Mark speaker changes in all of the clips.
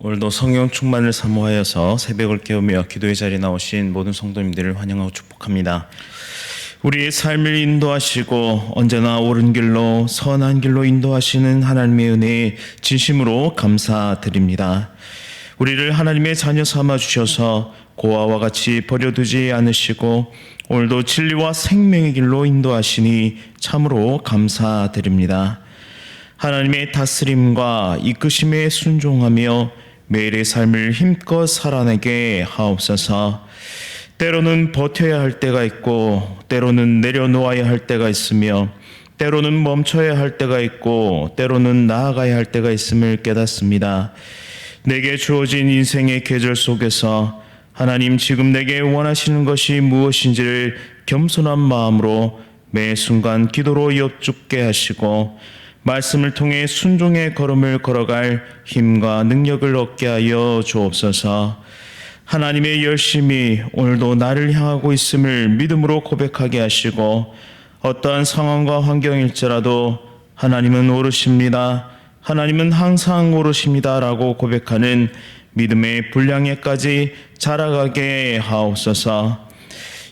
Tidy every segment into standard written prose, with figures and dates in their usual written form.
Speaker 1: 오늘도 성령 충만을 사모하여서 새벽을 깨우며 기도의 자리에 나오신 모든 성도님들을 환영하고 축복합니다. 우리의 삶을 인도하시고 언제나 옳은 길로 선한 길로 인도하시는 하나님의 은혜에 진심으로 감사드립니다. 우리를 하나님의 자녀 삼아 주셔서 고아와 같이 버려두지 않으시고 오늘도 진리와 생명의 길로 인도하시니 참으로 감사드립니다. 하나님의 다스림과 이끄심에 순종하며 매일의 삶을 힘껏 살아내게 하옵소서. 때로는 버텨야 할 때가 있고 때로는 내려놓아야 할 때가 있으며 때로는 멈춰야 할 때가 있고 때로는 나아가야 할 때가 있음을 깨닫습니다. 내게 주어진 인생의 계절 속에서 하나님 지금 내게 원하시는 것이 무엇인지를 겸손한 마음으로 매 순간 기도로 여쭙게 하시고 말씀을 통해 순종의 걸음을 걸어갈 힘과 능력을 얻게 하여 주옵소서. 하나님의 열심이 오늘도 나를 향하고 있음을 믿음으로 고백하게 하시고 어떠한 상황과 환경일지라도 하나님은 오르십니다. 하나님은 항상 오르십니다 라고 고백하는 믿음의 분량에까지 자라가게 하옵소서.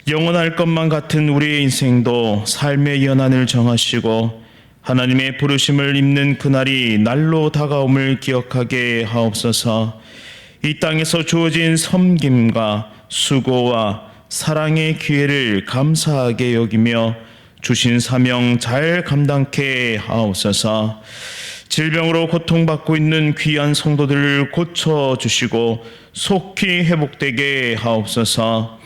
Speaker 1: 영원할 것만 같은 우리의 인생도 삶의 연한을 정하시고 하나님의 부르심을 입는 그날이 날로 다가옴을 기억하게 하옵소서. 이 땅에서 주어진 섬김과 수고와 사랑의 기회를 감사하게 여기며 주신 사명 잘 감당케 하옵소서. 질병으로 고통받고 있는 귀한 성도들을 고쳐주시고 속히 회복되게 하옵소서.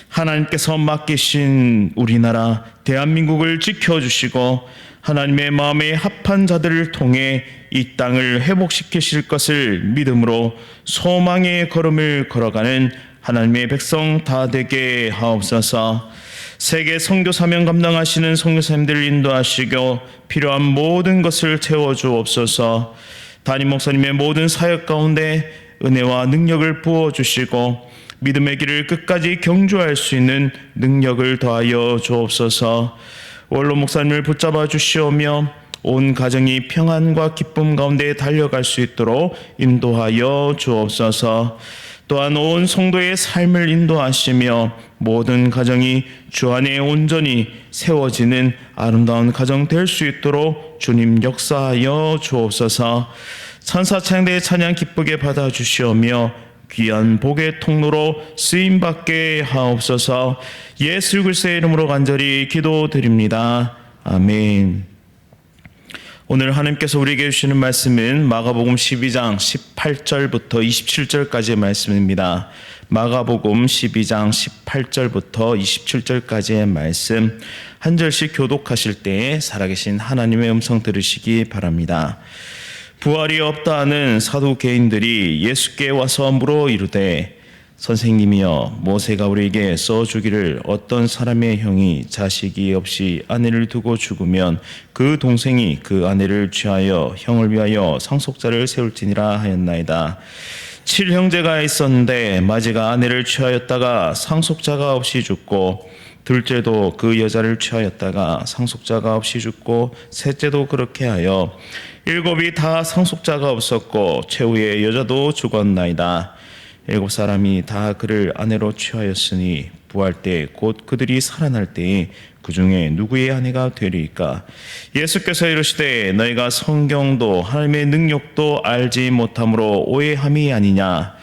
Speaker 1: 하나님께서 맡기신 우리나라 대한민국을 지켜주시고 하나님의 마음에 합한 자들을 통해 이 땅을 회복시키실 것을 믿음으로 소망의 걸음을 걸어가는 하나님의 백성 다 되게 하옵소서. 세계 선교 사명 감당하시는 선교사님들을 인도하시고 필요한 모든 것을 채워주옵소서. 담임 목사님의 모든 사역 가운데 은혜와 능력을 부어주시고 믿음의 길을 끝까지 경주할 수 있는 능력을 더하여 주옵소서. 원로 목사님을 붙잡아 주시오며 온 가정이 평안과 기쁨 가운데 달려갈 수 있도록 인도하여 주옵소서. 또한 온 성도의 삶을 인도하시며 모든 가정이 주 안에 온전히 세워지는 아름다운 가정 될 수 있도록 주님 역사하여 주옵소서. 천사 창대의 찬양 기쁘게 받아주시오며 귀한 복의 통로로 쓰임받게 하옵소서. 예수 그리스도의 이름으로 간절히 기도드립니다. 아멘. 오늘 하나님께서 우리에게 주시는 말씀은 마가복음 12장 18절부터 27절까지의 말씀입니다. 마가복음 12장 18절부터 27절까지의 말씀 한 절씩 교독하실 때 살아계신 하나님의 음성 들으시기 바랍니다. 부활이 없다 하는 사두개인들이 예수께 와서 물어 이르되 선생님이여 모세가 우리에게 써주기를 어떤 사람의 형이 자식이 없이 아내를 두고 죽으면 그 동생이 그 아내를 취하여 형을 위하여 상속자를 세울지니라 하였나이다. 7형제가 있었는데 마지가 아내를 취하였다가 상속자가 없이 죽고 둘째도 그 여자를 취하였다가 상속자가 없이 죽고 셋째도 그렇게 하여 7이 다 상속자가 없었고 최후의 여자도 죽었나이다. 7사람이 다 그를 아내로 취하였으니 부활 때 곧 그들이 살아날 때에 그 중에 누구의 아내가 되리까? 예수께서 이르시되 너희가 성경도 하나님의 능력도 알지 못함으로 오해함이 아니냐?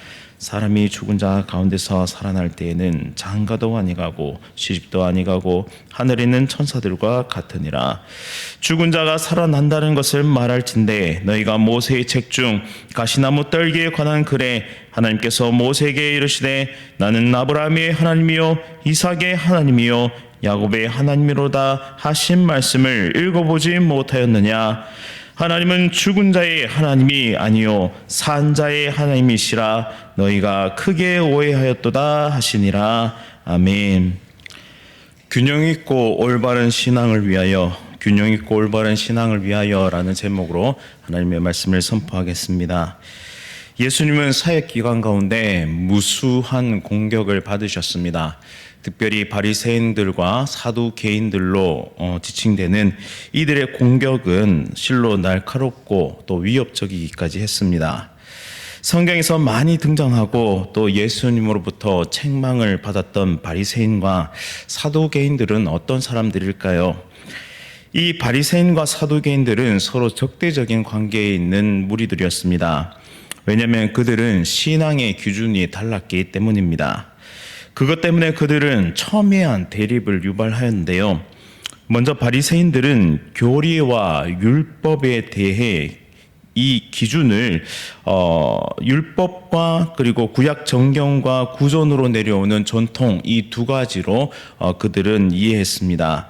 Speaker 1: 사람이 죽은 자 가운데서 살아날 때에는 장가도 아니가고 시집도 아니가고 하늘에 있는 천사들과 같으니라. 죽은 자가 살아난다는 것을 말할진대 너희가 모세의 책 중 가시나무 떨기에 관한 글에 하나님께서 모세에게 이르시되 나는 아브라함의 하나님이요 이삭의 하나님이요 야곱의 하나님이로다 하신 말씀을 읽어보지 못하였느냐? 하나님은 죽은 자의 하나님이 아니요 산 자의 하나님이시라 너희가 크게 오해하였도다 하시니라. 아멘. 균형 있고 올바른 신앙을 위하여, 균형 있고 올바른 신앙을 위하여라는 제목으로 하나님의 말씀을 선포하겠습니다. 예수님은 사역 기간 가운데 무수한 공격을 받으셨습니다. 특별히 바리새인들과 사두개인들로 지칭되는 이들의 공격은 실로 날카롭고 또 위협적이기까지 했습니다. 성경에서 많이 등장하고 또 예수님으로부터 책망을 받았던 바리새인과 사두개인들은 어떤 사람들일까요? 이 바리새인과 사두개인들은 서로 적대적인 관계에 있는 무리들이었습니다. 왜냐하면 그들은 신앙의 기준이 달랐기 때문입니다. 그것 때문에 그들은 첨예한 대립을 유발하였는데요. 먼저 바리새인들은 교리와 율법에 대해 이 기준을 율법과 그리고 구약 정경과 구전으로 내려오는 전통 이 두 가지로 그들은 이해했습니다.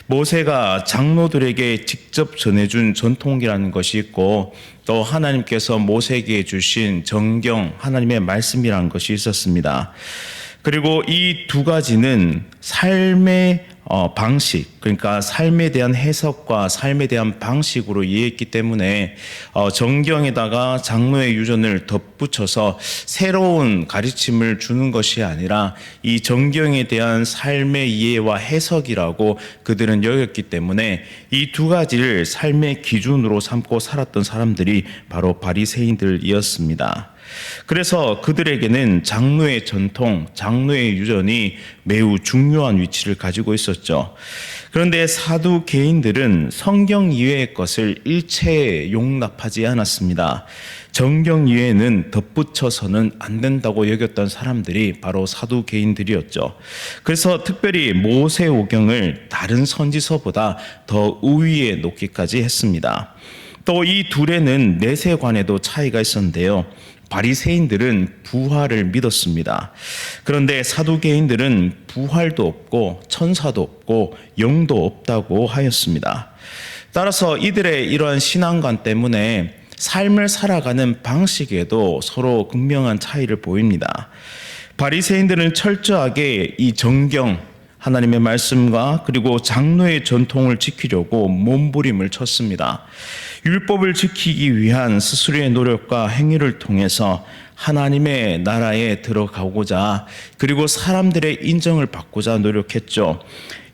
Speaker 1: 모세가 장로들에게 직접 전해준 전통이라는 것이 있고 또 하나님께서 모세에게 주신 정경 하나님의 말씀이라는 것이 있었습니다. 그리고 이 두 가지는 삶의 방식, 그러니까 삶에 대한 해석과 삶에 대한 방식으로 이해했기 때문에 정경에다가 장로의 유전을 덧붙여서 새로운 가르침을 주는 것이 아니라 이 정경에 대한 삶의 이해와 해석이라고 그들은 여겼기 때문에 이 두 가지를 삶의 기준으로 삼고 살았던 사람들이 바로 바리새인들이었습니다. 그래서 그들에게는 장로의 전통, 장로의 유전이 매우 중요한 위치를 가지고 있었죠. 그런데 사두개인들은 성경 이외의 것을 일체 용납하지 않았습니다. 정경 이외에는 덧붙여서는 안 된다고 여겼던 사람들이 바로 사두개인들이었죠. 그래서 특별히 모세오경을 다른 선지서보다 더 우위에 놓기까지 했습니다. 또 이 둘에는 내세관에도 차이가 있었는데요. 바리새인들은 부활을 믿었습니다. 그런데 사두개인들은 부활도 없고 천사도 없고 영도 없다고 하였습니다. 따라서 이들의 이러한 신앙관 때문에 삶을 살아가는 방식에도 서로 극명한 차이를 보입니다. 바리새인들은 철저하게 이 정경 하나님의 말씀과 그리고 장로의 전통을 지키려고 몸부림을 쳤습니다. 율법을 지키기 위한 스스로의 노력과 행위를 통해서 하나님의 나라에 들어가고자 그리고 사람들의 인정을 받고자 노력했죠.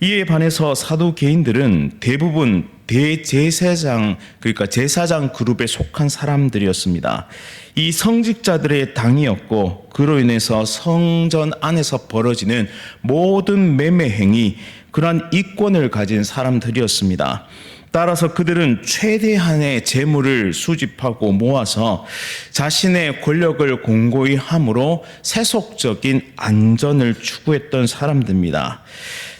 Speaker 1: 이에 반해서 사두개인들은 대부분 대제사장, 그러니까 제사장 그룹에 속한 사람들이었습니다. 이 성직자들의 당이었고 그로 인해서 성전 안에서 벌어지는 모든 매매 행위, 그러한 이권을 가진 사람들이었습니다. 따라서 그들은 최대한의 재물을 수집하고 모아서 자신의 권력을 공고히 함으로 세속적인 안전을 추구했던 사람들입니다.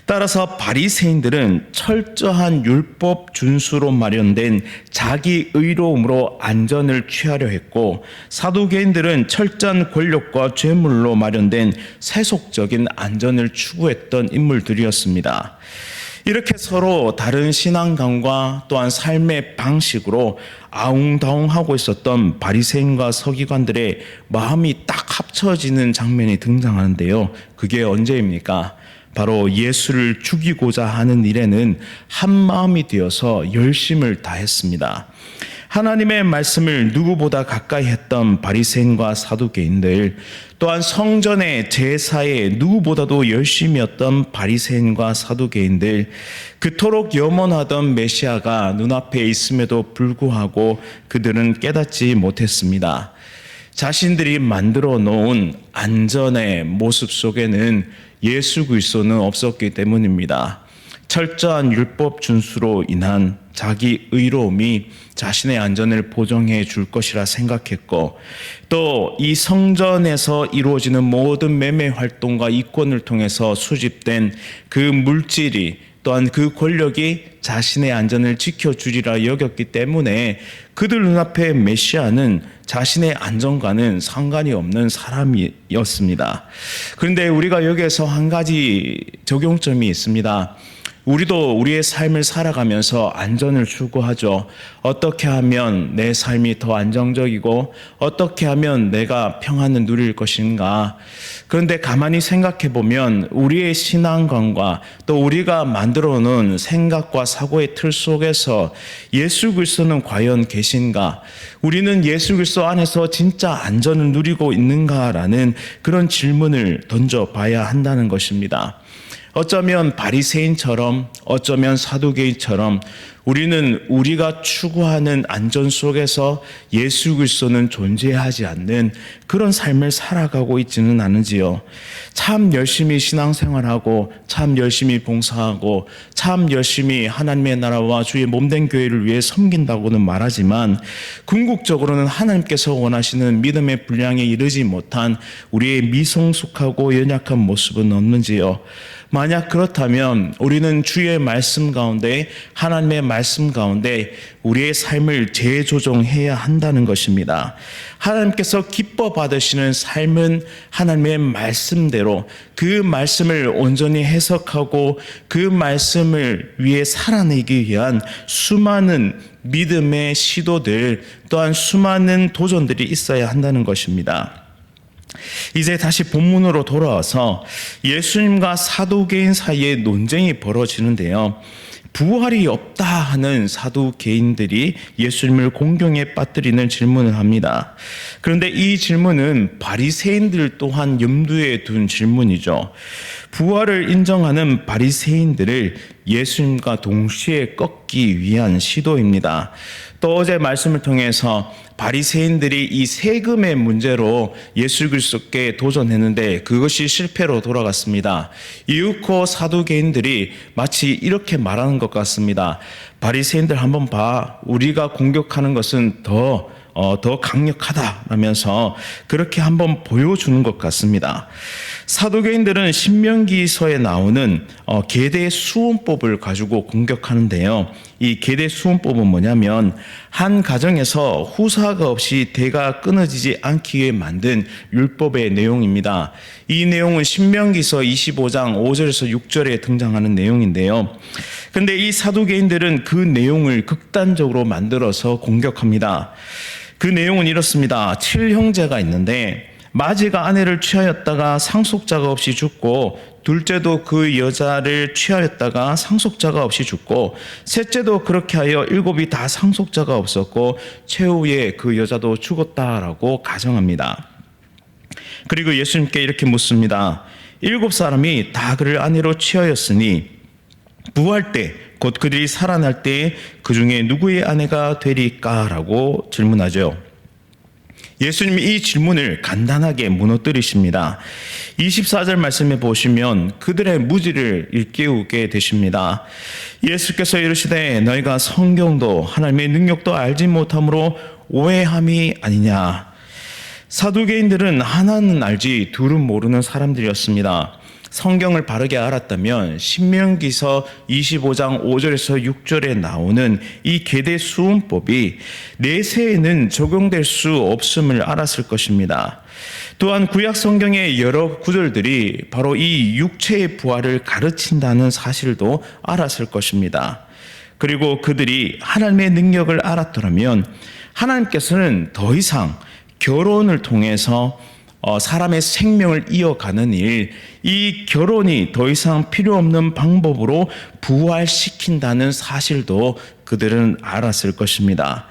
Speaker 1: 따라서 바리새인들은 철저한 율법 준수로 마련된 자기 의로움으로 안전을 취하려 했고 사두개인들은 철저한 권력과 죄물로 마련된 세속적인 안전을 추구했던 인물들이었습니다. 이렇게 서로 다른 신앙관과 또한 삶의 방식으로 아웅다웅하고 있었던 바리새인과 서기관들의 마음이 딱 합쳐지는 장면이 등장하는데요. 그게 언제입니까? 바로 예수를 죽이고자 하는 일에는 한 마음이 되어서 열심을 다했습니다. 하나님의 말씀을 누구보다 가까이 했던 바리새인과 사두개인들, 또한 성전의 제사에 누구보다도 열심이었던 바리새인과 사두개인들, 그토록 염원하던 메시아가 눈앞에 있음에도 불구하고 그들은 깨닫지 못했습니다. 자신들이 만들어 놓은 안전의 모습 속에는 예수 그리스도는 없었기 때문입니다. 철저한 율법 준수로 인한 자기 의로움이 자신의 안전을 보장해 줄 것이라 생각했고, 또 이 성전에서 이루어지는 모든 매매 활동과 이권을 통해서 수집된 그 물질이 또한 그 권력이 자신의 안전을 지켜주리라 여겼기 때문에 그들 눈앞에 메시아는 자신의 안전과는 상관이 없는 사람이었습니다. 그런데 우리가 여기에서 한 가지 적용점이 있습니다. 우리도 우리의 삶을 살아가면서 안전을 추구하죠. 어떻게 하면 내 삶이 더 안정적이고 어떻게 하면 내가 평안을 누릴 것인가. 그런데 가만히 생각해 보면 우리의 신앙관과 또 우리가 만들어 놓은 생각과 사고의 틀 속에서 예수 그리스도는 과연 계신가? 우리는 예수 그리스도 안에서 진짜 안전을 누리고 있는가라는 그런 질문을 던져봐야 한다는 것입니다. 어쩌면 바리새인처럼 어쩌면 사두개인처럼 우리는 우리가 추구하는 안전 속에서 예수 그리스도는 존재하지 않는 그런 삶을 살아가고 있지는 않은지요. 참 열심히 신앙생활하고 참 열심히 봉사하고 참 열심히 하나님의 나라와 주의 몸된 교회를 위해 섬긴다고는 말하지만 궁극적으로는 하나님께서 원하시는 믿음의 분량에 이르지 못한 우리의 미성숙하고 연약한 모습은 없는지요. 만약 그렇다면 우리는 주의 말씀 가운데 하나님의 말씀 가운데 우리의 삶을 재조정해야 한다는 것입니다. 하나님께서 기뻐 받으시는 삶은 하나님의 말씀대로 그 말씀을 온전히 해석하고 그 말씀을 위해 살아내기 위한 수많은 믿음의 시도들 또한 수많은 도전들이 있어야 한다는 것입니다. 이제 다시 본문으로 돌아와서 예수님과 사두개인 사이에 논쟁이 벌어지는데요. 부활이 없다 하는 사두개인들이 예수님을 공경에 빠뜨리는 질문을 합니다. 그런데 이 질문은 바리새인들 또한 염두에 둔 질문이죠. 부활을 인정하는 바리새인들을 예수님과 동시에 꺾기 위한 시도입니다. 또 어제 말씀을 통해서 바리새인들이 이 세금의 문제로 예수 그리스도께 도전했는데 그것이 실패로 돌아갔습니다. 이윽고 사두개인들이 마치 이렇게 말하는 것 같습니다. 바리새인들 한번 봐. 우리가 공격하는 것은 더 강력하다라면서 그렇게 한번 보여주는 것 같습니다. 사두개인들은 신명기서에 나오는 계대 수원법을 가지고 공격하는데요. 이 계대 수원법은 뭐냐면 한 가정에서 후사가 없이 대가 끊어지지 않기 위해 만든 율법의 내용입니다. 이 내용은 신명기서 25장 5절에서 6절에 등장하는 내용인데요. 근데 이 사두개인들은 그 내용을 극단적으로 만들어서 공격합니다. 그 내용은 이렇습니다. 7형제가 있는데 마지가 아내를 취하였다가 상속자가 없이 죽고 둘째도 그 여자를 취하였다가 상속자가 없이 죽고 셋째도 그렇게 하여 7이 다 상속자가 없었고 최후에 그 여자도 죽었다라고 가정합니다. 그리고 예수님께 이렇게 묻습니다. 7사람이 다 그를 아내로 취하였으니 부활 때 곧 그들이 살아날 때 그 중에 누구의 아내가 되리까? 라고 질문하죠. 예수님이 이 질문을 간단하게 무너뜨리십니다. 24절 말씀에 보시면 그들의 무지를 일깨우게 되십니다. 예수께서 이르시되 너희가 성경도 하나님의 능력도 알지 못함으로 오해함이 아니냐. 사두개인들은 하나는 알지 둘은 모르는 사람들이었습니다. 성경을 바르게 알았다면 신명기서 25장 5절에서 6절에 나오는 이 계대 수음법이 내세에는 적용될 수 없음을 알았을 것입니다. 또한 구약 성경의 여러 구절들이 바로 이 육체의 부활을 가르친다는 사실도 알았을 것입니다. 그리고 그들이 하나님의 능력을 알았더라면 하나님께서는 더 이상 결혼을 통해서 사람의 생명을 이어가는 일, 이 결혼이 더 이상 필요 없는 방법으로 부활시킨다는 사실도 그들은 알았을 것입니다.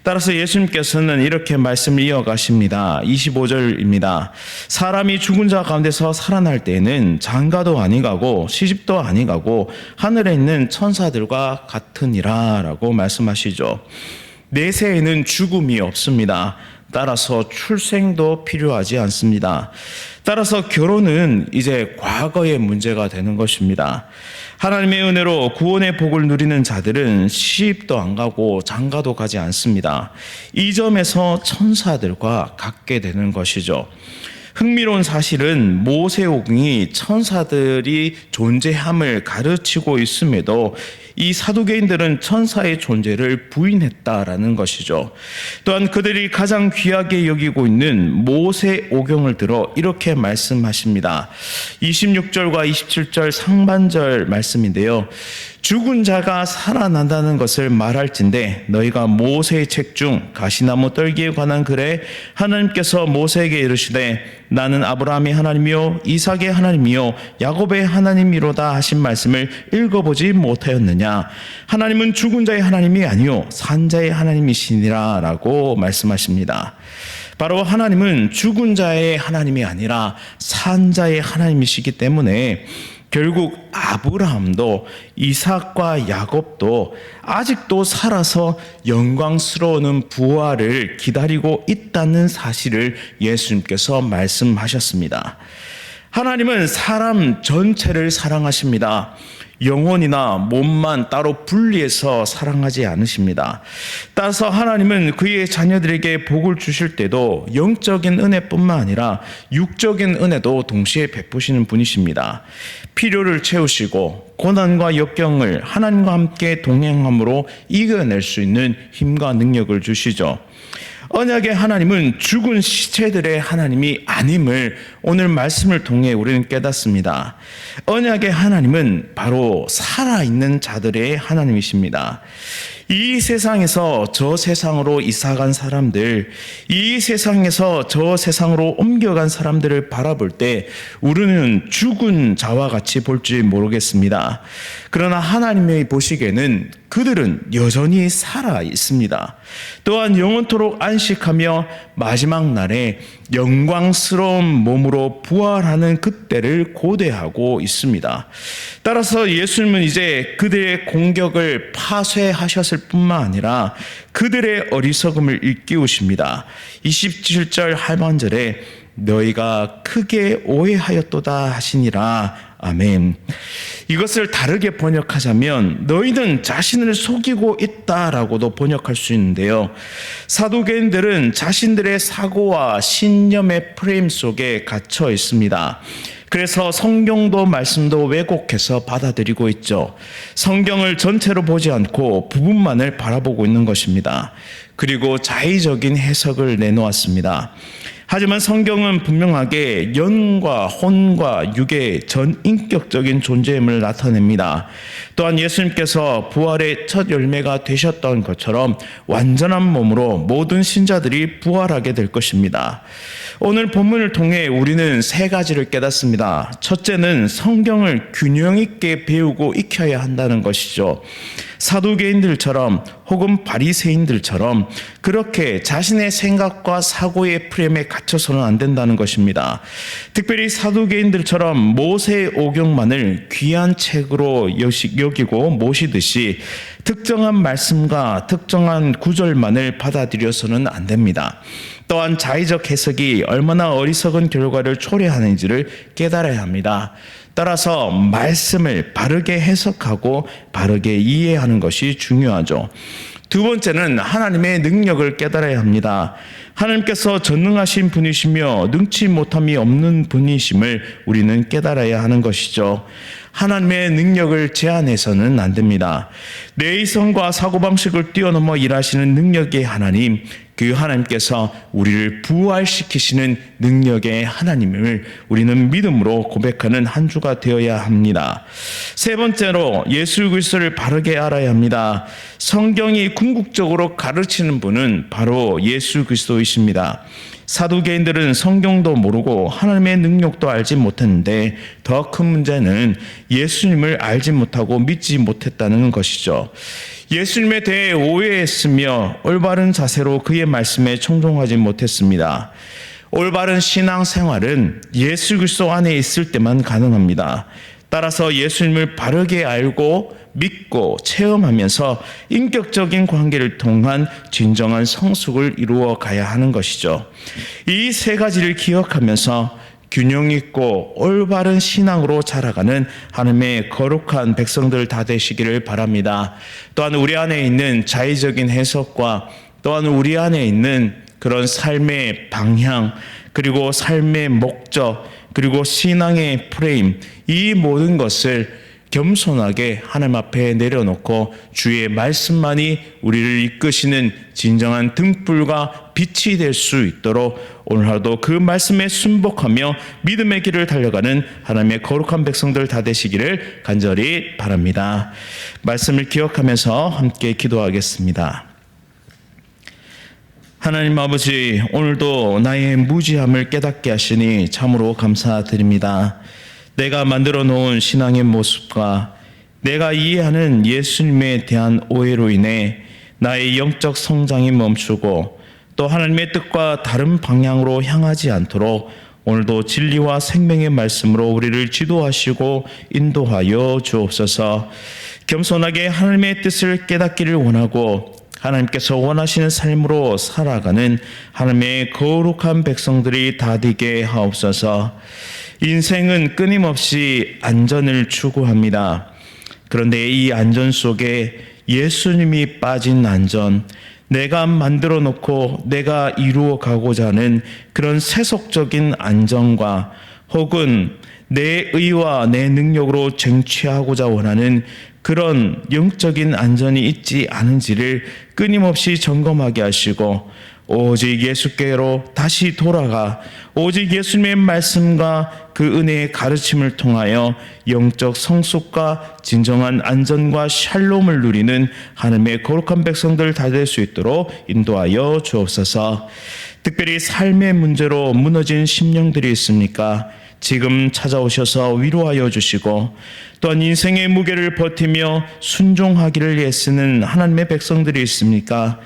Speaker 1: 따라서 예수님께서는 이렇게 말씀을 이어가십니다. 25절입니다. 사람이 죽은 자 가운데서 살아날 때에는 장가도 아니가고 시집도 아니가고 하늘에 있는 천사들과 같으니라 라고 말씀하시죠. 내세에는 죽음이 없습니다. 따라서 출생도 필요하지 않습니다. 따라서 결혼은 이제 과거의 문제가 되는 것입니다. 하나님의 은혜로 구원의 복을 누리는 자들은 시집도 안 가고 장가도 가지 않습니다. 이 점에서 천사들과 같게 되는 것이죠. 흥미로운 사실은 모세오경이 천사들이 존재함을 가르치고 있음에도 이 사두개인들은 천사의 존재를 부인했다라는 것이죠. 또한 그들이 가장 귀하게 여기고 있는 모세오경을 들어 이렇게 말씀하십니다. 26절과 27절 상반절 말씀인데요. 죽은 자가 살아난다는 것을 말할진대 너희가 모세의 책 중 가시나무 떨기에 관한 글에 하나님께서 모세에게 이르시되 나는 아브라함의 하나님이요 이삭의 하나님이요 야곱의 하나님이로다 하신 말씀을 읽어보지 못하였느냐. 하나님은 죽은 자의 하나님이 아니요 산 자의 하나님이시니라 라고 말씀하십니다. 바로 하나님은 죽은 자의 하나님이 아니라 산 자의 하나님이시기 때문에 결국 아브라함도 이삭과 야곱도 아직도 살아서 영광스러운 부활을 기다리고 있다는 사실을 예수님께서 말씀하셨습니다. 하나님은 사람 전체를 사랑하십니다. 영혼이나 몸만 따로 분리해서 사랑하지 않으십니다. 따라서 하나님은 그의 자녀들에게 복을 주실 때도 영적인 은혜뿐만 아니라 육적인 은혜도 동시에 베푸시는 분이십니다. 필요를 채우시고 고난과 역경을 하나님과 함께 동행함으로 이겨낼 수 있는 힘과 능력을 주시죠. 언약의 하나님은 죽은 시체들의 하나님이 아님을 오늘 말씀을 통해 우리는 깨닫습니다. 언약의 하나님은 바로 살아있는 자들의 하나님이십니다. 이 세상에서 저 세상으로 이사간 사람들, 이 세상에서 저 세상으로 옮겨간 사람들을 바라볼 때 우리는 죽은 자와 같이 볼지 모르겠습니다. 그러나 하나님의 보시기에는 그들은 여전히 살아 있습니다. 또한 영원토록 안식하며 마지막 날에 영광스러운 몸으로 부활하는 그때를 고대하고 있습니다. 따라서 예수님은 이제 그들의 공격을 파쇄하셨을 뿐만 아니라 그들의 어리석음을 일깨우십니다. 27절 하반절에 너희가 크게 오해하였도다 하시니라. 아멘. 이것을 다르게 번역하자면 너희는 자신을 속이고 있다라고도 번역할 수 있는데요. 사두개인들은 자신들의 사고와 신념의 프레임 속에 갇혀 있습니다. 그래서 성경도 말씀도 왜곡해서 받아들이고 있죠. 성경을 전체로 보지 않고 부분만을 바라보고 있는 것입니다. 그리고 자의적인 해석을 내놓았습니다. 하지만 성경은 분명하게 영과 혼과 육의 전인격적인 존재임을 나타냅니다. 또한 예수님께서 부활의 첫 열매가 되셨던 것처럼 완전한 몸으로 모든 신자들이 부활하게 될 것입니다. 오늘 본문을 통해 우리는 세 가지를 깨닫습니다. 첫째는 성경을 균형 있게 배우고 익혀야 한다는 것이죠. 사두개인들처럼 혹은 바리새인들처럼 그렇게 자신의 생각과 사고의 프레임에 갇혀서는 안 된다는 것입니다. 특별히 사두개인들처럼 모세의 오경만을 귀한 책으로 여기고 모시듯이 특정한 말씀과 특정한 구절만을 받아들여서는 안 됩니다. 또한 자의적 해석이 얼마나 어리석은 결과를 초래하는지를 깨달아야 합니다. 따라서 말씀을 바르게 해석하고 바르게 이해하는 것이 중요하죠. 두 번째는 하나님의 능력을 깨달아야 합니다. 하나님께서 전능하신 분이시며 능치 못함이 없는 분이심을 우리는 깨달아야 하는 것이죠. 하나님의 능력을 제한해서는 안 됩니다. 내 이성과 사고방식을 뛰어넘어 일하시는 능력의 하나님, 그 하나님께서 우리를 부활시키시는 능력의 하나님을 우리는 믿음으로 고백하는 한 주가 되어야 합니다. 세 번째로 예수 그리스도를 바르게 알아야 합니다. 성경이 궁극적으로 가르치는 분은 바로 예수 그리스도이십니다. 사두개인들은 성경도 모르고 하나님의 능력도 알지 못했는데 더 큰 문제는 예수님을 알지 못하고 믿지 못했다는 것이죠. 예수님에 대해 오해했으며 올바른 자세로 그의 말씀에 청종하지 못했습니다. 올바른 신앙생활은 예수 그리스도 안에 있을 때만 가능합니다. 따라서 예수님을 바르게 알고 믿고 체험하면서 인격적인 관계를 통한 진정한 성숙을 이루어 가야 하는 것이죠. 이 세 가지를 기억하면서 균형 있고 올바른 신앙으로 자라가는 하나님의 거룩한 백성들 다 되시기를 바랍니다. 또한 우리 안에 있는 자의적인 해석과 또한 우리 안에 있는 그런 삶의 방향, 그리고 삶의 목적, 그리고 신앙의 프레임, 이 모든 것을 겸손하게 하나님 앞에 내려놓고 주의 말씀만이 우리를 이끄시는 진정한 등불과 빛이 될 수 있도록 오늘 하루도 그 말씀에 순복하며 믿음의 길을 달려가는 하나님의 거룩한 백성들 다 되시기를 간절히 바랍니다. 말씀을 기억하면서 함께 기도하겠습니다. 하나님 아버지, 오늘도 나의 무지함을 깨닫게 하시니 참으로 감사드립니다. 내가 만들어 놓은 신앙의 모습과 내가 이해하는 예수님에 대한 오해로 인해 나의 영적 성장이 멈추고 또 하나님의 뜻과 다른 방향으로 향하지 않도록 오늘도 진리와 생명의 말씀으로 우리를 지도하시고 인도하여 주옵소서. 겸손하게 하나님의 뜻을 깨닫기를 원하고 하나님께서 원하시는 삶으로 살아가는 하나님의 거룩한 백성들이 다 되게 하옵소서. 인생은 끊임없이 안전을 추구합니다. 그런데 이 안전 속에 예수님이 빠진 안전, 내가 만들어 놓고 내가 이루어 가고자 하는 그런 세속적인 안정과 혹은 내 의와 내 능력으로 쟁취하고자 원하는 그런 영적인 안전이 있지 않은지를 끊임없이 점검하게 하시고 오직 예수께로 다시 돌아가 오직 예수님의 말씀과 그 은혜의 가르침을 통하여 영적 성숙과 진정한 안전과 샬롬을 누리는 하나님의 거룩한 백성들 다 될 수 있도록 인도하여 주옵소서. 특별히 삶의 문제로 무너진 심령들이 있습니까? 지금 찾아오셔서 위로하여 주시고 또한 인생의 무게를 버티며 순종하기를 애쓰는 하나님의 백성들이 있습니까?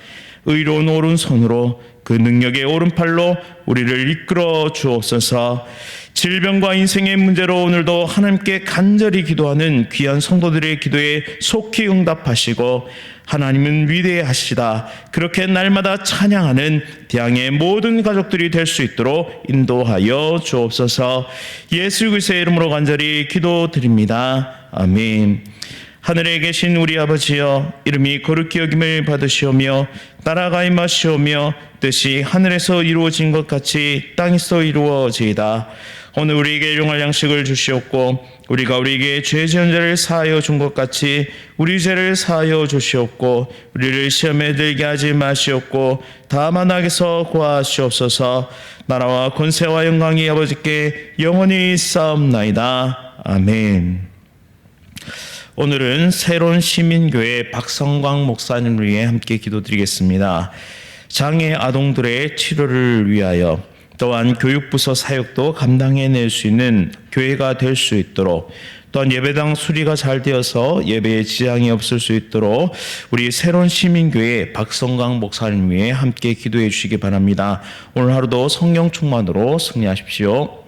Speaker 1: 의로운 오른손으로 그 능력의 오른팔로 우리를 이끌어 주옵소서. 질병과 인생의 문제로 오늘도 하나님께 간절히 기도하는 귀한 성도들의 기도에 속히 응답하시고 하나님은 위대하시다, 그렇게 날마다 찬양하는 대항의 모든 가족들이 될 수 있도록 인도하여 주옵소서. 예수 그리스도의 이름으로 간절히 기도드립니다. 아멘. 하늘에 계신 우리 아버지여, 이름이 거룩히 여김을 받으시오며 나라가 임하시오며 뜻이 하늘에서 이루어진 것 같이 땅에서 이루어지이다. 오늘 우리에게 일용할 양식을 주시옵고 우리가 우리에게 죄 지은 자를 사하여 준 것 같이 우리 죄를 사하여 주시옵고 우리를 시험에 들게 하지 마시옵고 다만 악에서 구하시옵소서. 나라와 권세와 영광이 아버지께 영원히 싸움나이다. 아멘. 오늘은 새로운 시민교회 박성광 목사님을 위해 함께 기도드리겠습니다. 장애 아동들의 치료를 위하여 또한 교육부서 사역도 감당해낼 수 있는 교회가 될 수 있도록 또한 예배당 수리가 잘 되어서 예배에 지장이 없을 수 있도록 우리 새로운 시민교회 박성광 목사님 위해 함께 기도해 주시기 바랍니다. 오늘 하루도 성령 충만으로 승리하십시오.